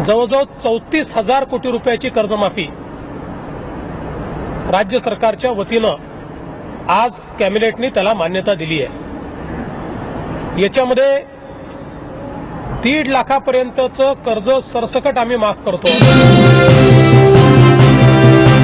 जवळजवळ 34,000 कोटी रुपयाची कर्जमाफी राज्य सरकारच्या वतीनं आज कॅबिनेटने त्याला मान्यता दिली आहे। याच्यामध्ये 1.5 लाखापर्यंतचं कर्ज सरसकट आम्ही माफ करतो।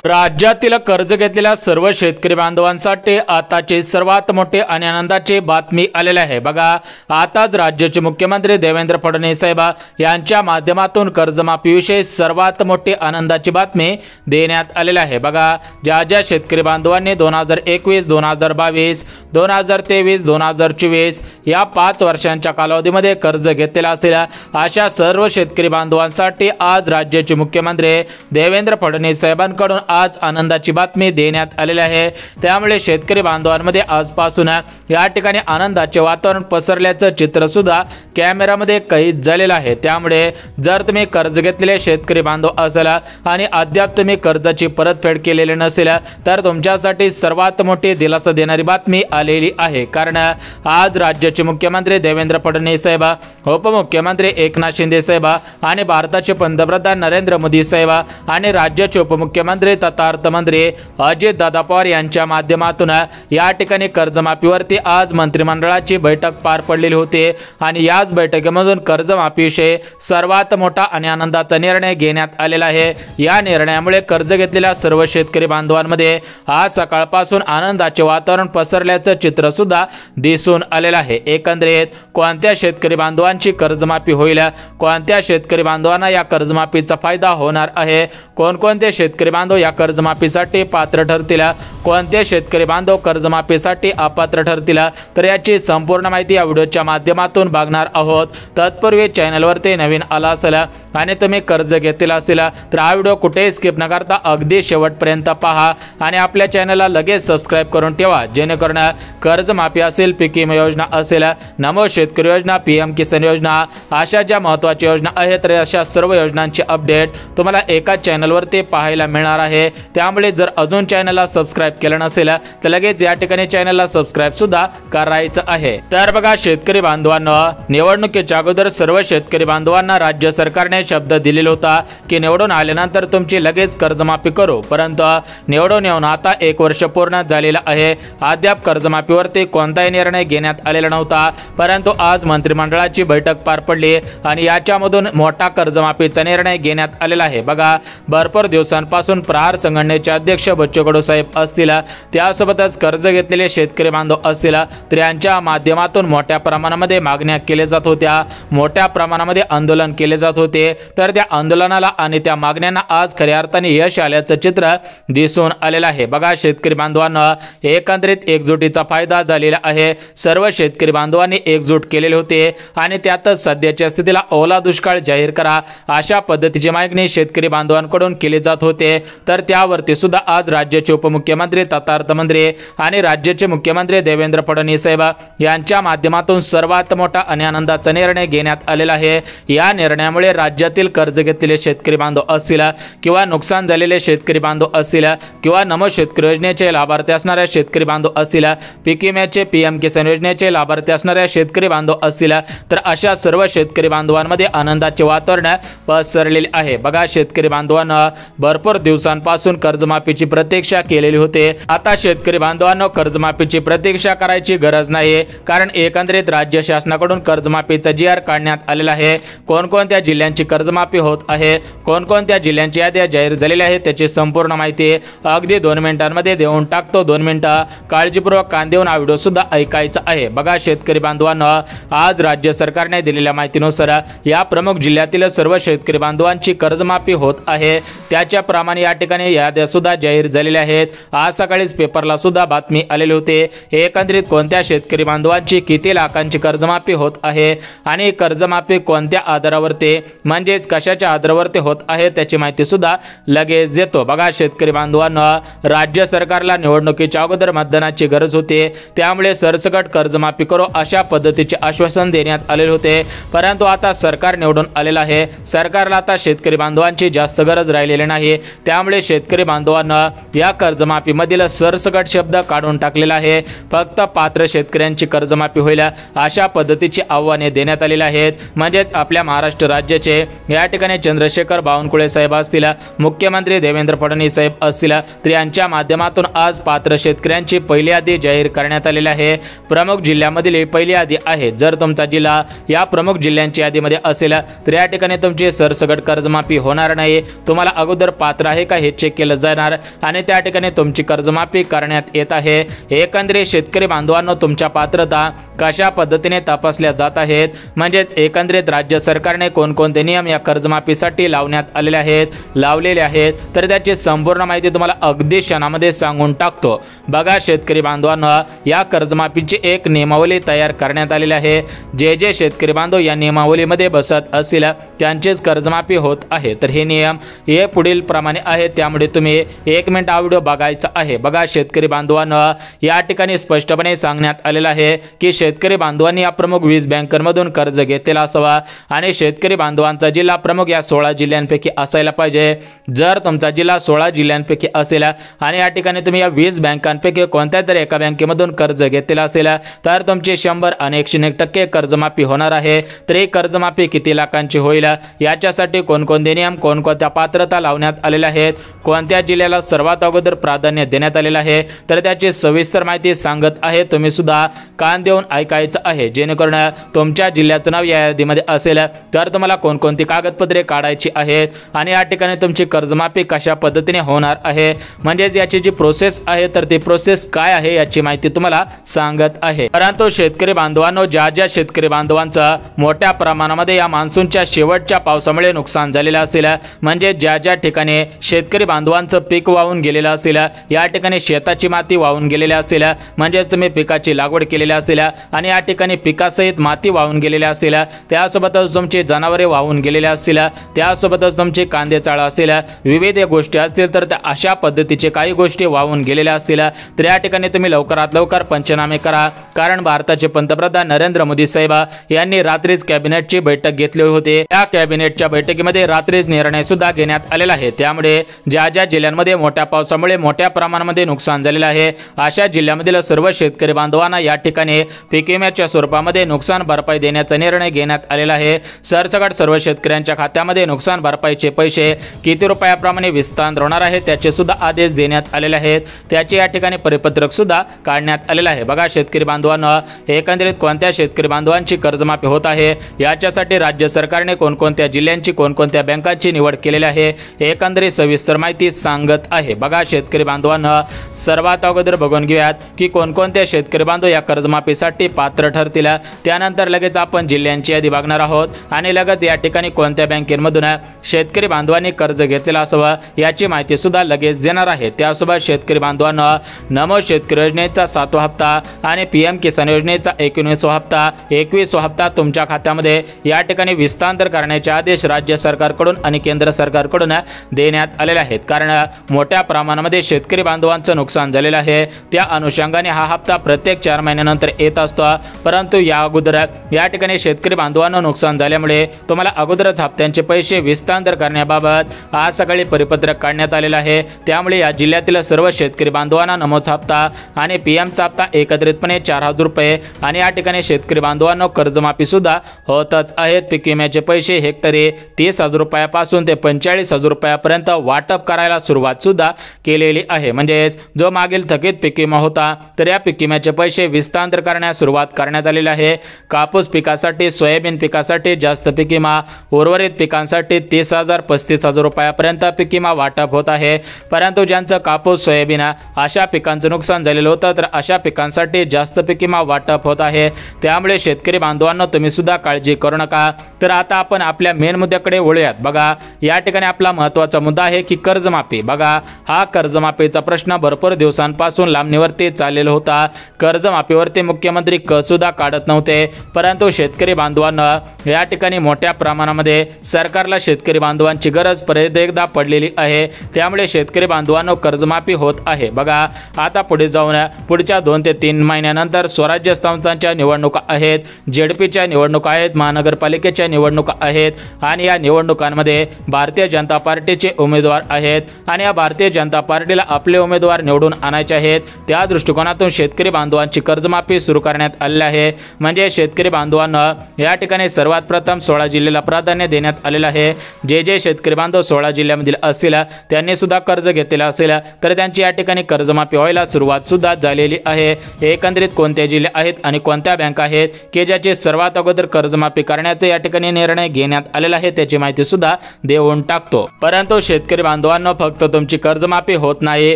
राज्यातील कर्ज घेतलेल्या सर्व शेतकरी बांधवांसाठी आताची सर्वात मोठी आणि आनंदाची बातमी आलेली आहे। बघा, आताच राज्याचे मुख्यमंत्री देवेंद्र फडणवीस साहेब यांच्या माध्यमातून कर्जमाफीविषयी सर्वात मोठी आनंदाची बातमी देण्यात आलेली आहे। बघा, ज्या ज्या शेतकरी बांधवांनी 2021, 2022, 2023, 2024 या 5 वर्षांच्या कालावधीमध्ये कर्ज घेतलेलं असेल अशा सर्व शेतकरी बांधवांसाठी आज राज्याचे मुख्यमंत्री देवेंद्र फडणवीस साहेबांकडून आज आनंदाची बातमी देण्यात आलेली आहे। त्यामुळे शेतकरी बांधवांमध्ये आजपासून या ठिकाणी आनंदाचे वातावरण पसरल्याचं चित्र सुद्धा कॅमेरामध्ये कैद झालेलं आहे। त्यामुळे जर तुम्ही कर्ज घेतलेले शेतकरी बांधव असाल आणि अद्याप तुम्ही कर्जाची परतफेड केलेली नसेल तर तुमच्यासाठी सर्वात मोठी दिलासा देणारी बातमी आलेली आहे। कारण आज राज्याचे मुख्यमंत्री देवेंद्र फडणवीस साहेब, उपमुख्यमंत्री एकनाथ शिंदे साहेब आणि भारताचे पंतप्रधान नरेंद्र मोदी साहेब आणि राज्याचे उपमुख्यमंत्री तथा अर्थमंत्री अजित दादा पवार यांच्या माध्यमातून या ठिकाणी कर्जमाफीवरती आज मंत्रिमंडळाची बैठक पार पडलेली होती आणि याच बैठकीमधून कर्जमाफीविषयी सर्वात मोठा आणि आनंदाचा निर्णय घेण्यात आलेला आहे। या निर्णयामुळे कर्ज घेतलेल्या सर्व शेतकरी बांधवांमध्ये आज सकाळपासून आनंदाचे वातावरण पसरल्याचं चित्र सुद्धा दिसून आलेलं आहे। एकंदरीत कोणत्या शेतकरी बांधवांची कर्जमाफी होईल, कोणत्या शेतकरी बांधवांना या कर्जमाफीचा फायदा होणार आहे, कोणकोणते शेतकरी बांधव या कर्जमाफीसाठी पात्र ठरतील, कोणते शेतकरी बांधव कर्जमाफीसाठी अपात्र ठरतील, तर याची संपूर्ण माहिती या व्हिडिओच्या माध्यमातून बघणार आहोत। तत्पूर्वी चॅनलवरती नवीन आला असेल आणि तुम्ही कर्ज घेतलेला असेल तर हा व्हिडिओ कुठेही स्किप न करता अगदी शेवटपर्यंत पहा आणि आपल्या चॅनलला लगेच सबस्क्राइब करून ठेवा, जेणेकरून कर्जमाफी असेल, पीक विमा योजना असेल, नमो शेतकरी योजना, पीएम किसान योजना अशा ज्या महत्त्वाच्या योजना आहेत तर अशा सर्व योजनांचे अपडेट तुम्हाला एकाच चॅनलवरती पाहायला मिळणार आहे। त्यामुळे जर अजून चॅनलला सबस्क्राइब केलं नसेल तर लगेच या ठिकाणी चॅनलला सबस्क्राइब सुद्धा करायचं आहे। तर बघा शेतकरी बांधवांनो, निवडणुकीच्या अगोदर सर्व शेतकरी बांधवांना राज्य सरकारने शब्द दिलेला होता की निवडून आल्यानंतर तुमची लगेच कर्जमाफी करू, परंतु निवडून येऊन आता 1 वर्ष पूर्ण झालेलं आहे, अद्याप कर्जमाफीवरती कोणताही निर्णय घेण्यात आलेला नव्हता। परंतु आज मंत्रिमंडळाची बैठक पार पडली आणि याच्यामधून मोठा कर्जमाफीचा निर्णय घेण्यात आलेला आहे। बघा, भरपूर दिवसांपासून प्रहार संघटनेचे अध्यक्ष बच्चू कडू साहेब असतील, त्यासोबतच कर्ज घेतलेले शेतकरी बांधव असतील तर यांच्या माध्यमातून मोठ्या प्रमाणामध्ये मागण्या केल्या जात होत्या, मोठ्या प्रमाणामध्ये आंदोलन केले जात होते। तर त्या आंदोलनाला आणि त्या मागण्यांना आज खऱ्या अर्थाने यश आल्याचं चित्र दिसून आलेलं आहे। बघा शेतकरी बांधवांना एकंदरीत एकजुटीचा फायदा झालेला आहे। सर्व शेतकरी बांधवांनी एकजूट केलेले होते आणि त्यातच सध्याच्या स्थितीला ओला दुष्काळ जाहीर करा अशा पद्धतीची मागणी शेतकरी बांधवांकडून केली जात होते। तर त्यावरती सुद्धा आज राज्याचे उपमुख्यमंत्री तथा अर्थमंत्री आणि राज्याचे मुख्यमंत्री देवेंद्र फडणवीस साहेब यांच्या माध्यमातून सर्वात मोठा आणि आनंदाचा निर्णय घेण्यात आलेला आहे। या निर्णयामुळे राज्यातील कर्ज घेतलेले शेतकरी बांधव असतील किंवा नुकसान झालेले शेतकरी बांधव असतील किंवा नमो शेतकरी योजनेचे लाभार्थी असणाऱ्या शेतकरी बांधव असतील, पीक विम्याचे, पीएम किसान योजनेचे लाभार्थी असणाऱ्या शेतकरी बांधव असतील तर अशा सर्व शेतकरी बांधवांमध्ये आनंदाचे वातावरण पसरलेले आहे। बघा शेतकरी बांधवांना भरपूर दिवसांपासून कर्जमाफीची प्रतीक्षा केलेली होती। आता शेतकरी बांधवांनो, कर्जमाफीची प्रतीक्षा करायची गरज नाही, कारण एकंदरीत राज्य शासनाकडून कर्जमाफीचा GR काढण्यात आलेला आहे। कोणकोणत्या जिल्ह्यांची कर्जमाफी होत आहे, कोणकोणत्या जिल्ह्यांची याद्या जाहीर झालेल्या आहेत त्याची संपूर्ण माहिती अगदी 2 मिनिटांमध्ये देऊन टाकतो। 2 मिनिटं काळजीपूर्वक कान देऊन हा व्हिडिओ सुद्धा ऐकायचा आहे। बघा शेतकरी बांधवांनो, आज राज्य सरकारने दिलेल्या माहितीनुसार या प्रमुख जिल्ह्यातील सर्व शेतकरी बांधवांची कर्जमाफी होत आहे। त्याच्याप्रमाणे या ठिकाणी याद्या सुद्धा जाहीर झालेल्या आहेत। आज सकाळीच पेपरला सुद्धा बातमी आलेली होती। एकंदरीत कोणत्या शेतकरी बांधवांची किती लाखांची कर्जमाफी होत आहे आणि कर्जमाफी कोणत्या आधारावरती म्हणजेच कशाच्या आधारावरती होत आहे त्याची माहिती सुद्धा लगेच देतो। बघा शेतकरी बांधवांनो, राज्य सरकारला निवडणुकीच्या अगोदर मतदानाची गरज होती, त्यामुळे सरसकट कर्जमाफी करू अशा पद्धतीचे आश्वासन देण्यात आलेले होते। परंतु आता सरकार निवडून आलेलं आहे, सरकारला आता शेतकरी बांधवांची जास्त गरज राहिलेली नाही। त्यामुळे त्यामुळे शेतकरी बांधवांना या कर्जमाफीमधील सरसकट शब्द काढून टाकलेला आहे। फक्त पात्र शेतकऱ्यांची कर्जमाफी होईल अशा पद्धतीची आव्हाने देण्यात आलेली आहेत। म्हणजेच आपल्या महाराष्ट्र राज्याचे या ठिकाणी चंद्रशेखर बावनकुळे साहेब असतील, मुख्यमंत्री देवेंद्र फडणवीस साहेब असतील, तर यांच्या माध्यमातून आज पात्र शेतकऱ्यांची पहिली यादी जाहीर करण्यात आलेली आहे। प्रमुख जिल्ह्यामधील पहिली यादी आहे। जर तुमचा जिल्हा या प्रमुख जिल्ह्यांच्या यादीमध्ये असेल तर या ठिकाणी तुमची सरसकट कर्जमाफी होणार नाही। तुम्हाला अगोदर पात्र आहे का हे चेक केलं जाणार आणि त्या ठिकाणी तुमची कर्जमाफी करण्यात येत आहे। एकंदरीत शेतकरी बांधवांनो, तुमच्या पात्रता कशा पद्धतीने तपासल्या जात आहेत, म्हणजेच एकंदरीत राज्य सरकारने कोणकोणते नियम या कर्जमाफीसाठी लावलेले आहेत तर त्याची संपूर्ण माहिती तुम्हाला अगदी क्षणामध्ये सांगून टाकतो। बघा शेतकरी बांधवांनो, या कर्जमाफीची एक नियमावली तयार करण्यात आलेली आहे। जे शेतकरी बांधव या नियमावलीमध्ये बसत असतील त्यांचीच कर्जमाफी होत आहे। तर हे नियम हे पुढील प्रमाणे आहेत, त्यामुळे तुम्ही 1 मिनिट हा व्हिडिओ बघायचा आहे। बघा शेतकरी बांधवांनो, या ठिकाणी स्पष्टपणे सांगण्यात आलेलं आहे की शेतकरी बांधवांनी या प्रमुख 20 बँकांमधून कर्ज घेतलेला असावा आणि शेतकरी बांधवांचा जिल्हा प्रमुख या 16 जिल्ह्यांपैकी असायला पाहिजे। जर तुमचा जिल्हा 16 जिल्ह्यांपैकी असेल आणि या ठिकाणी तुम्ही या 20 बँकांपैकी कोणत्या तरी एका बँकेमधून कर्ज घेतलेला असेल तर तुमची 100 आणि 101% कर्जमाफी होणार आहे। तर ही कर्जमाफी किती लाखांची होईल याच्यासाठी कोणकोणते नियम, कोणकोणत्या पात्रता लावण्यात आलेल्या आहेत, कोणत्या जिल्ह्याला सर्वात अगोदर प्राधान्य देण्यात आलेलं आहे तर त्याची सविस्तर माहिती सांगत आहे। तुम्ही सुद्धा कान देऊन ऐकायचं आहे, जेणेकरून तुमच्या जिल्ह्याचं नाव या यादीमध्ये असेल तर तुम्हाला कोणकोणती कागदपत्रे काढायची आहेत आणि या ठिकाणी तुमची कर्जमाफी कशा पद्धतीने होणार आहे, म्हणजेच याची जी प्रोसेस आहे तर ती प्रोसेस काय आहे याची माहिती तुम्हाला सांगत आहे। परंतु शेतकरी बांधवांनो, ज्या शेतकरी बांधवांचं मोठ्या प्रमाणामध्ये या मान्सूनच्या शेवटच्या पावसामुळे नुकसान झालेलं असेल, म्हणजे ज्या ठिकाणी शेतकरी बांधवांचं पीक वाहून गेलेलं असेल, या ठिकाणी शेताची माती वाहून गेलेली असेल, म्हणजेच तुम्ही पिकाची लागवड केलेली असेल आणि या ठिकाणी पिकासहित माती वाहून गेलेली असेल, त्यासोबतच तुमची जनावरे वाहून गेलेली असतील, त्यासोबतच तुमची कांदे चाळ असेल, विविध गोष्टी असतील तर त्या अशा पद्धतीचे काही गोष्टी वाहून गेलेल्या असतील तर या ठिकाणी तुम्ही लवकरात लवकर पंचनामे करा। कारण भारताचे पंतप्रधान नरेंद्र मोदी साहेब यांनी रात्रीच कॅबिनेटची बैठक घेतली होती। त्या कॅबिनेटच्या बैठकीमध्ये रात्रीच निर्णय सुद्धा घेण्यात आलेला आहे। त्यामुळे ज्या जिल्ह्यांमध्ये मोठ्या पावसामुळे मोठ्या प्रमाणामध्ये नुकसान झालेलं आहे अशा जिल्ह्यामधील सर्व शेतकरी बांधवांना या ठिकाणी पीक विम्याच्या स्वरूपामध्ये नुकसान भरपाई देण्याचा निर्णय घेण्यात आलेला आहे। सरसकट सर्व शेतकऱ्यांच्या खात्यामध्ये नुकसान भरपाईचे पैसे किती रुपयाप्रमाणे विस्तार होणार आहे त्याचे सुद्धा आदेश देण्यात आलेले आहेत। त्याचे या ठिकाणी परिपत्रक सुद्धा काढण्यात आलेलं आहे। बघा शेतकरी बांधवांनो, एकंदरीत कोणत्या शेतकरी बांधवांची कर्जमाफी होत आहे याच्यासाठी राज्य सरकारने कोणकोणत्या जिल्ह्यांची, कोणकोणत्या बँकांची निवड केलेली आहे, एकंदरीत सविस्तर माहिती सांगत आहे। बघा शेतकरी बांधवांनो, सर्वात अगोदर बघून घेऊयात की कोणकोणते शेतकरी बांधव या कर्जमाफीसाठी पात्र ठरतील। त्यानंतर लगेच आपण जिल्ह्यांची यादी बघणार आहोत आणि लगेच या ठिकाणी कोणत्या बँकेमधून शेतकरी बांधवांनी कर्ज घेतलेलं असावं याची माहिती सुद्धा लगेच देणार आहे। त्यासोबत शेतकरी बांधवांनो, नमो शेतकरी योजनेचा 7वा हप्ता आणि पीएम किसान योजनेचा 19वा हप्ता, 21वा हप्ता तुमच्या खात्यामध्ये या ठिकाणी विस्तार करण्याचे आदेश राज्य सरकारकडून आणि केंद्र सरकारकडून देण्यात आलेले आहेत। कारण मोठ्या प्रमाणामध्ये शेतकरी बांधवांचं नुकसान झालेलं आहे, त्या अनुषंगाने हा हप्ता प्रत्येक 4 महिन्यानंतर येत असतो। परंतु या अगोदर या ठिकाणी शेतकरी बांधवांना नुकसान झाल्यामुळे तुम्हाला अगोदरच हप्त्यांचे पैसे विस्तार करण्याबाबत आज सकाळी परिपत्रक काढण्यात आलेलं आहे। त्यामुळे या जिल्ह्यातील सर्व शेतकरी बांधवांना नमोच हप्ता आणि पीएमचा हप्ता एकत्रितपणे 4000 रुपये आणि या ठिकाणी शेतकरी बांधवांना कर्जमाफी सुद्धा होतच आहेत। पीक विम्याचे पैसे हेक्टरी 30,000 रुपयापासून ते 45,000 रुपयापर्यंत वाटप करायला सुरुवात सुद्धा केलेली आहे। म्हणजे जो मागील थकीत पीक विमा होता तर या पीक विम्याचे पैसे विस्तार करण्यास सुरुवात करण्यात आलेली आहे। कापूस पिकासाठी, सोयाबीन पिकासाठी जास्त पीक विमा, उर्वरित पिकांसाठी 30,000 35,000 रुपयापर्यंत पीक विमा वाटप होत आहे। परंतु ज्यांचं कापूस, सोयाबीन अशा पिकांचं नुकसान झालेलं होतं तर अशा पिकांसाठी जास्त पीक विमा वाटप होत आहे। त्यामुळे शेतकरी बांधवांनो, तुम्ही सुद्धा काळजी करू नका। तर आता आपण आपल्या मेन मुद्द्याकडे वळूयात। बघा या ठिकाणी आपला महत्त्वाचा मुद्दा आहे की कर्जमाफी। बघा हा कर्जमाफीचा प्रश्न भरपूर दिवसांपासून लांबणीवरती चाललेला होता। कर्जमाफीवरती मुख्यमंत्री सुद्धा काढत नव्हते, परंतु शेतकरी बांधवांना या ठिकाणी मोठ्या प्रमाणामध्ये सरकारला शेतकरी बांधवांची गरज परत एकदा पडलेली आहे। त्यामुळे शेतकरी बांधवांनो कर्जमाफी होत आहे। बघा आता पुढे जाऊन पुढच्या 2 ते 3 महिन्यानंतर स्वराज्य संस्थांच्या निवडणुका आहेत, जेडपीच्या निवडणुका आहेत, महानगरपालिकेच्या निवडणुका आहेत आणि या निवडणुकांमध्ये भारतीय जनता पार्टीचे उमेदवार आहेत आणि या भारतीय जनता पार्टीला आपले उमेदवार निवडून आणायचे आहेत। त्या दृष्टिकोनातून शेतकरी बांधवांची कर्जमाफी सुरू करण्यात आली आहे। म्हणजे शेतकरी बांधवांना या ठिकाणी सर्वात प्रथम 16 जिल्ह्याला प्राधान्य देण्यात आलेलं आहे। जे शेतकरी बांधव 16 जिल्ह्यामधील असतील त्यांनी सुद्धा कर्ज घेतलेलं असेल तर त्यांची या ठिकाणी कर्जमाफी व्हायला सुरुवात सुद्धा झालेली आहे। एकंदरीत कोणते जिल्हे आहेत आणि कोणत्या बँका आहेत की ज्याचे सर्वात अगोदर कर्जमाफी करण्याचे या ठिकाणी निर्णय घेण्यात आलेला आहे त्याची माहिती सुद्धा देऊन टाकतो। परंतु शेतकरी बांधवांना फक्त तुमची कर्जमाफी होत नाही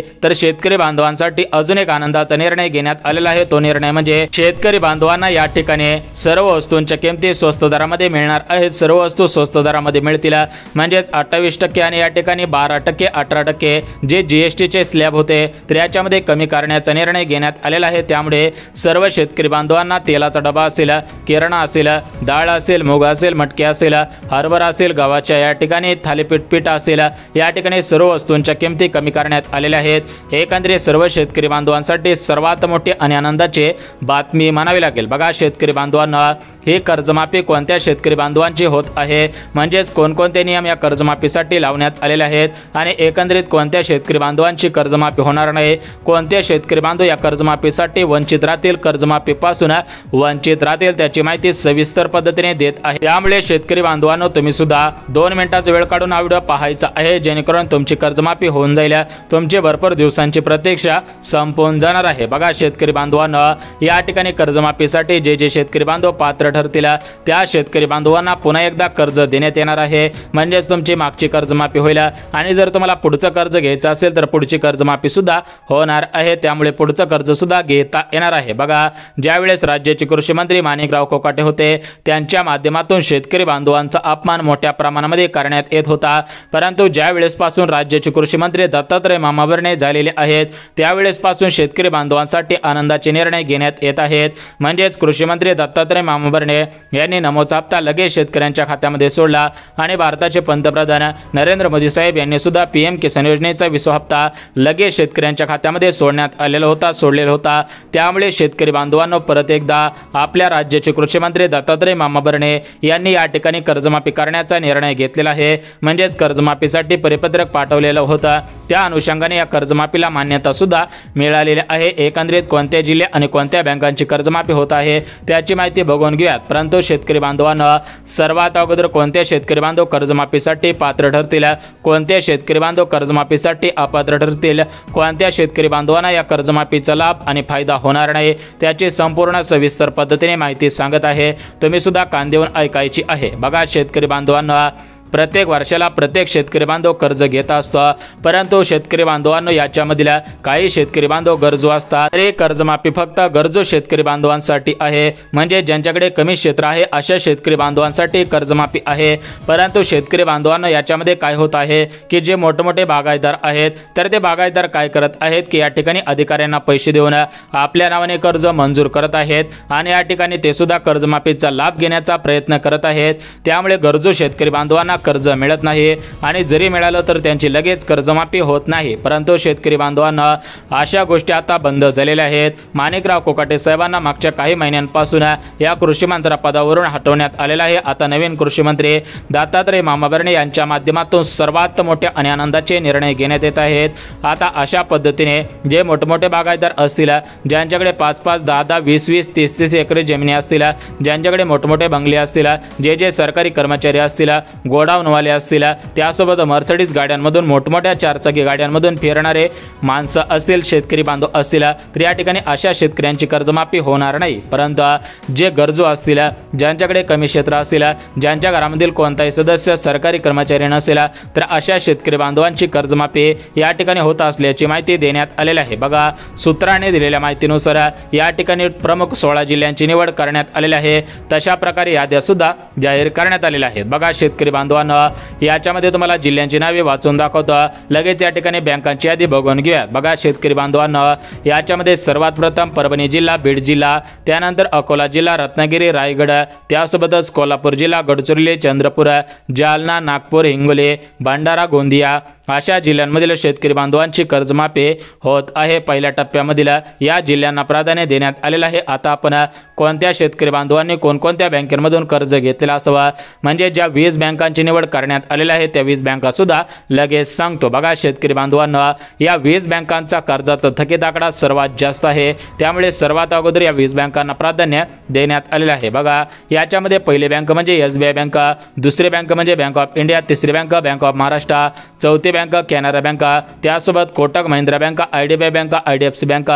तर शेतकरी बांधवांसाठी अजून एक आनंदाचा निर्णय घेण्यात आलेला आहे। तो निर्णय म्हणजे शेतकरी बांधवांना या ठिकाणी सर्व वस्तूंच्या किमती स्वस्त दरामध्ये मिळणार आहेत। सर्व वस्तू स्वस्त दरामध्ये मिळतील म्हणजेच 28% आणि या ठिकाणी 12%, 18% जे GST चे स्लॅब होते तर याच्यामध्ये कमी करण्याचा निर्णय घेण्यात आलेला आहे। त्यामुळे सर्व शेतकरी बांधवांना तेलाचा डबा असेल, किराणा असेल, डाळ असेल, मूग असेल, मटकी असेल, हरभरा असेल, गव्हाच्या या ठिकाणी थालीपीठ पीठ असेल या ठिकाणी सर्व वस्तूंच्या किमती कमी करण्यात आलेल्या आहेत। एकंदरीत सर्व शेतकरी बांधवांसाठी सर्वात मोठी आणि आनंदाची बातमी म्हणावी लागेल। बघा शेतकरी बांधवांना ही कर्जमाफी कोणत्या शेतकरी बांधवांची होत आहे म्हणजेच कोणकोणते नियम या कर्जमाफीसाठी लावण्यात आलेले आहेत आणि एकंदरीत कोणत्या शेतकरी बांधवांची कर्जमाफी होणार नाही, कोणत्या शेतकरी बांधव या कर्जमाफीसाठी वंचित राहतील, कर्जमाफीपासून वंचित राहतील त्याची माहिती सविस्तर पद्धतीने देत आहे। त्यामुळे शेतकरी बांधवांनो तुम्ही सुद्धा 2 मिनिटाचा वेळ काढून हा व्हिडिओ पाहायचा आहे जेणेकरून तुमची कर्जमाफी होऊन जाईल, तुमची भरपूर दिवसांची प्रतीक्षा संपून जाणार आहे। बघा शेतकरी बांधवांनो या ठिकाणी कर्जमाफीसाठी जे शेतकरी बांधव पात्र ठरतील त्या शेतकरी बांधवांना पुन्हा एकदा कर्ज देण्यात येणार आहे। म्हणजेच तुमची मागची कर्जमाफी होईल आणि जर तुम्हाला पुढचं कर्ज घ्यायचं असेल तर पुढची कर्जमाफी सुद्धा होणार आहे। त्यामुळे पुढचं कर्ज सुद्धा घेता येणार आहे। बघा ज्यावेळेस राज्याचे कृषी मंत्री माणिकराव कोकाटे होते त्यांच्या माध्यमातून शेतकरी बांधवांचा अपमान मोठ्या प्रमाणामध्ये करण्यात येत होता, परंतु ज्यावेळेस पासून राज्याचे कृषी मंत्री दत्तात्रय मामा भरणे झालेले आहेत त्यावेळेस पासून शेतकरी बांधवांसाठी आनंदाचे निर्णय घेण्यात येत आहेत। म्हणजेच कृषी मंत्री दत्तात्रय मामा भरणे यांनी नमोचा हप्ता लगेच शेतकऱ्यांच्या खात्यामध्ये सोडला आणि भारताचे पंतप्रधान नरेंद्र मोदी साहेब यांनी सुद्धा PM किसान योजनेचा 20वा हप्ता लगेच शेतकऱ्यांच्या खात्यामध्ये सोडलेला होता। त्यामुळे शेतकरी बांधवांनो परत एकदा आपल्या राज्याचे कृषी मंत्री दत्तात्रय मामा भरणे यांनी या ठिकाणी कर्जमाफी करण्याचा निर्णय घेतलेला आहे। म्हणजेच कर्जमाफीसाठी परिपत्रक पाठवलेलं होतं त्या अनुषंगाने या कर्जमाफीला मान्यता सुद्धा मिळालेली आहे। एकंदरीत कोणत्या जिल्हे आणि कोणत्या बँकांची कर्जमाफी होत आहे त्याची माहिती बघून घेऊयात। परंतु शेतकरी बांधवांना सर्वात अगोदर कोणते शेतकरी बांधव कर्जमाफीसाठी पात्र ठरतील, कोणते शेतकरी बांधव कर्जमाफीसाठी अपात्र ठरतील, कोणत्या शेतकरी बांधवांना या कर्जमाफीचा लाभ आणि फायदा होणार नाही त्याची संपूर्ण सविस्तर पद्धतीने माहिती सांगत आहे। तुम्ही सुद्धा कान देऊन ऐकायची आहे। बघा शेतकरी बांधवांना प्रत्येक वर्षाला प्रत्येक शेतकरी बांधव कर्ज घेत असतो, परंतु शेतकरी बांधवांनो याच्यामधील काही शेतकरी बांधव गरजू असतात। तरी कर्जमाफी फक्त गरजू शेतकरी बांधवांसाठी आहे, म्हणजे ज्यांच्याकडे कमी क्षेत्र आहे अशा शेतकरी बांधवांसाठी कर्जमाफी आहे। परंतु शेतकरी बांधवांनो याच्यामध्ये काय होत आहे की जे मोठमोठे बागायतदार आहेत तर ते बागायतदार काय करत आहेत की या ठिकाणी अधिकाऱ्यांना पैसे देऊन आपल्या नावाने कर्ज मंजूर करत आहेत आणि या ठिकाणी ते सुद्धा कर्जमाफीचा लाभ घेण्याचा प्रयत्न करत आहेत। त्यामुळे गरजू शेतकरी बांधवांना कर्ज मिळत नाही आणि जरी मिळालं तर त्यांची लगेच कर्जमाफी होत नाही। परंतु शेतकरी बांधवांना अशा गोष्टी आता बंद झालेल्या आहेत। माणिकराव कोकाटे साहेबांना मागच्या काही महिन्यांपासून या कृषी मंत्री पदावरून हटवण्यात आलेलं आहे। आता नवीन कृषी मंत्री दत्तात्रय मामा भरणे यांच्या माध्यमातून सर्वात मोठ्या आणि आनंदाचे निर्णय घेण्यात येत आहेत। आता अशा पद्धतीने जे मोठमोठे बागायतदार असतील, ज्यांच्याकडे 5-5, 10-10, 20-20, 30-30 एकरी जमिनी असतील, ज्यांच्याकडे मोठमोठे बंगले असतील, जे सरकारी कर्मचारी असतील, गोडाऊनवाले असतील, त्यासोबत मर्सिडीज गाड्यांमधून मोठमोठ्या 4 चाकी गाड्यांमधून फिरणारे माणसं असतील, शेतकरी बांधव असतील तर या ठिकाणी अशा शेतकऱ्यांची कर्जमाफी होणार नाही। परंतु जे गरजू असतील, ज्यांच्याकडे कमी क्षेत्र असेल, ज्यांच्या घरामधील कोणताही सदस्य सरकारी कर्मचारी नसेल तर अशा शेतकरी बांधवांची कर्जमाफी या ठिकाणी होत असल्याची माहिती देण्यात आलेली आहे। बघा सूत्राने दिलेल्या माहितीनुसार या ठिकाणी प्रमुख 16 जिल्ह्यांची निवड करण्यात आलेली आहे। तशा प्रकारे याद्या सुद्धा जाहीर करण्यात आलेल्या आहेत। बघा शेतकरी बांधवांनो याच्यामध्ये तुम्हाला जिल्ह्यांची नावे वाचून दाखवतो, लगेच या ठिकाणी बँकांची यादी बघून घेऊया। बघा शेतकरी बांधवांनो याच्यामध्ये सर्वात प्रथम परभणी जिल्हा, बीड जिल्हा, त्यानंतर अकोला जिल्हा, रत्नागिरी, रायगड, त्यासोबतच कोल्हापूर जिल्हा, गडचिरोली, चंद्रपूर, जालना, नागपूर, हिंगोली, भंडारा, गोंदिया अशा जिल्ह्यांमधील शेतकरी बांधवांची कर्जमाफी होत आहे। पहिल्या टप्प्यामधील या जिल्ह्यांना प्राधान्य देण्यात आलेलं आहे। आता आपण कोणत्या शेतकरी बांधवांनी कोणकोणत्या बँकेमधून कर्ज घेतलेलं असावं, म्हणजे ज्या 20 बँकांची निवड करण्यात आलेल्या आहे त्या 20 बँका सुद्धा लगेच सांगतो। बघा शेतकरी बांधवांना, या 20 बँकांचा कर्जाचा थकीत आकडा सर्वात जास्त आहे, त्यामुळे सर्वात अगोदर या 20 बँकांना प्राधान्य देण्यात आलेले आहे। बघा याच्यामध्ये पहिली बँक म्हणजे SBI बँक, दुसरी बँक म्हणजे बँक ऑफ इंडिया, तिसरी बँक बँक ऑफ महाराष्ट्र, चौथी बँक कॅनरा बँक, त्यासोबत Kotak Mahindra bank, IDBI bank, IDFC bank,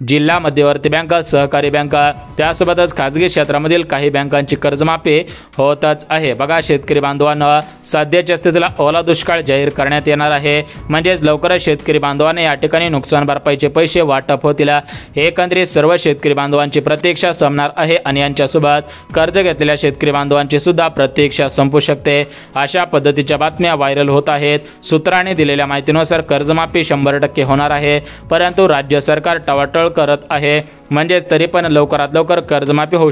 जिल्हा मध्यवर्ती बँक, सहकारी बँक, त्यासोबतच खाजगी क्षेत्रामधील काही बँकांची कर्जमाफी होतच आहे। बघा शेतकरी बांधवांना, सध्याच्या स्थितीला ओला दुष्काळ जाहीर करण्यात येणार आहे, म्हणजेच लवकरच शेतकरी बांधवांना या ठिकाणी नुकसान भरपाईचे पैसे वाटप होतील। एकंदरीत सर्व शेतकरी बांधवांची प्रतीक्षा संपणार आहे आणि यांच्यासोबत कर्ज घेतलेल्या शेतकरी बांधवांची सुद्धा प्रतीक्षा संपू शकते, अशा पद्धतीच्या बातम्या व्हायरल होत आहेत। सूत्रांनी दिलेल्या माहितीनुसार कर्जमाफी 100% होणार आहे, परंतु राज्य सरकार टवाटळ करत आहे, म्हणजेच तरी पण लवकरात लवकर कर्जमाफी होऊ